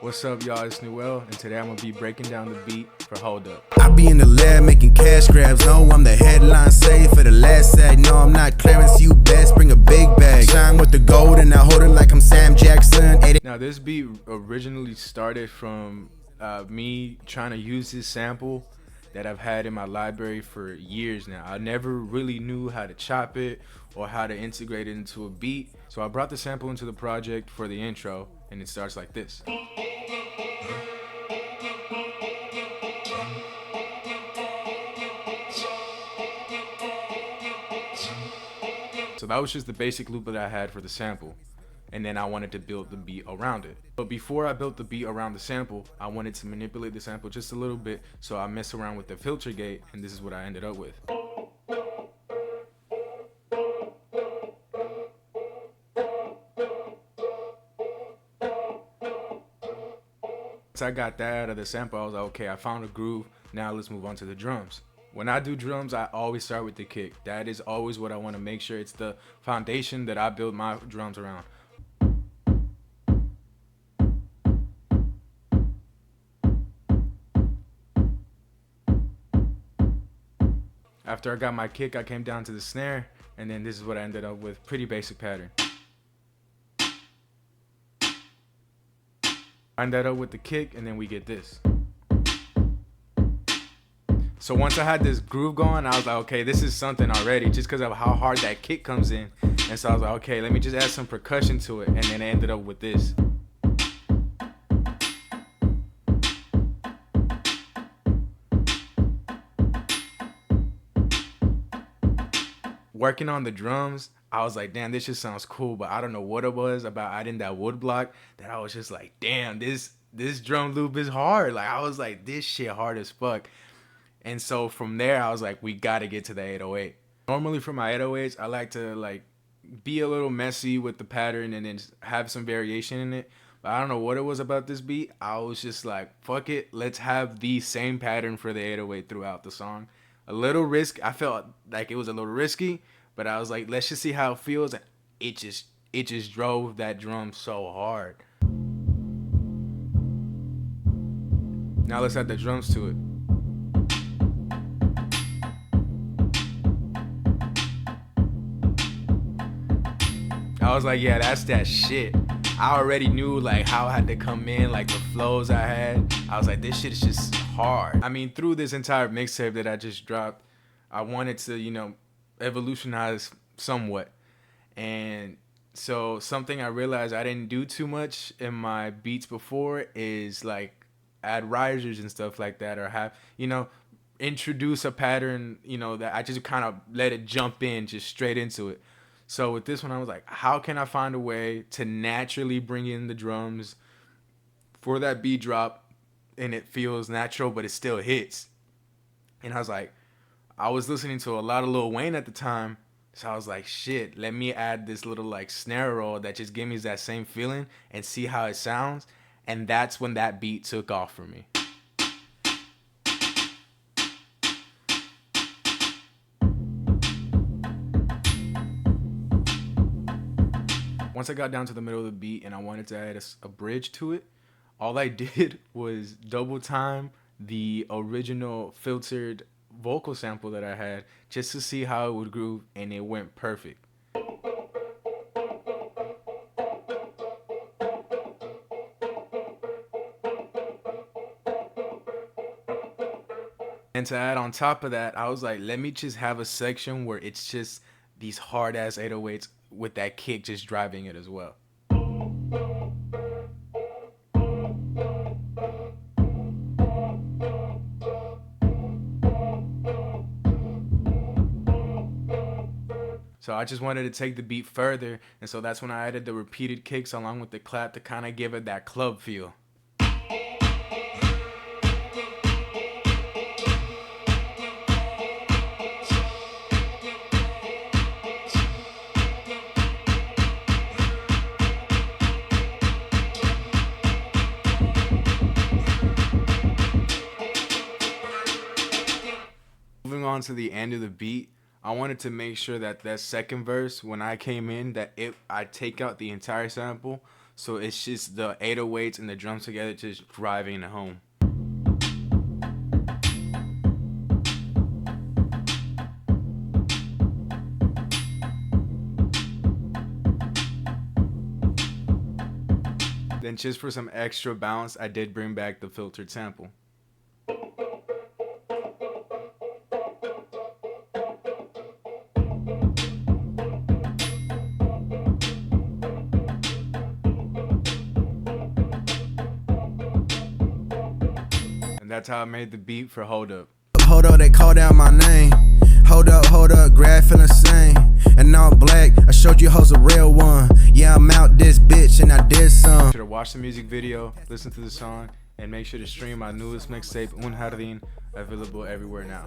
What's up, y'all? It's Nuel, and today I'm gonna be breaking down the beat for Hold Up. I be in the lab making cash grabs. No, I'm the headline save for the last sack. No, I'm not Clarence. You best bring a big bag. Shine with the gold and I hold it like I'm Sam Jackson. Now, this beat originally started from me trying to use this sample that I've had in my library for years now. I never really knew how to chop it or how to integrate it into a beat. So I brought the sample into the project for the intro, and it starts like this. So that was just the basic loop that I had for the sample. And then I wanted to build the beat around it. But before I built the beat around the sample, I wanted to manipulate the sample just a little bit, so I messed around with the filter gate, and this is what I ended up with. Once I got that out of the sample, I was like, okay, I found a groove. Now let's move on to the drums. When I do drums, I always start with the kick. That is always what I want to make sure. It's the foundation that I build my drums around. After I got my kick, I came down to the snare, and then this is what I ended up with. Pretty basic pattern. I ended up with the kick, and then we get this. So once I had this groove going, I was like, okay, this is something already, just because of how hard that kick comes in. And so I was like, okay, let me just add some percussion to it, and then I ended up with this. Working on the drums, I was like, damn, this just sounds cool, but I don't know what it was about adding that wood block that I was just like, damn, this drum loop is hard. Like, I was like, this shit hard as fuck. And so from there, I was like, we gotta get to the 808. Normally for my 808s, I like to like be a little messy with the pattern and then have some variation in it. But I don't know what it was about this beat. I was just like, fuck it, let's have the same pattern for the 808 throughout the song. A little risk. I felt like it was a little risky, but I was like, let's just see how it feels. And it just drove that drum so hard. Now let's add the drums to it. I was like, yeah, that's that shit. I already knew like how I had to come in, like the flows I had. I was like, this shit is just hard. I mean, through this entire mixtape that I just dropped, I wanted to, evolutionize somewhat. And so something I realized I didn't do too much in my beats before is like add risers and stuff like that, or have, introduce a pattern, that I just kind of let it jump in just straight into it. So with this one, I was like, how can I find a way to naturally bring in the drums for that beat drop and it feels natural, but it still hits? And I was like, I was listening to a lot of Lil Wayne at the time. So I was like, shit, let me add this little like snare roll that just gives me that same feeling and see how it sounds. And that's when that beat took off for me. Once I got down to the middle of the beat and I wanted to add a bridge to it, all I did was double time the original filtered vocal sample that I had just to see how it would groove, and it went perfect. And to add on top of that, I was like, let me just have a section where it's just these hard ass 808s with that kick just driving it as well. So I just wanted to take the beat further, and so that's when I added the repeated kicks along with the clap to kind of give it that club feel. Moving on to the end of the beat, I wanted to make sure that that second verse, when I came in, I take out the entire sample So it's just the 808s and the drums together just driving it home. Then just for some extra bounce, I did bring back the filtered sample. And that's how I made the beat for Hold Up. Hold up, they called out my name. Hold up, grad feeling same. And all black, I showed you hoes a real one. Yeah, I'm out this bitch and I did some. Should have watched the music video, listen to the song, and make sure to stream my newest mixtape, Un Jardín, available everywhere now.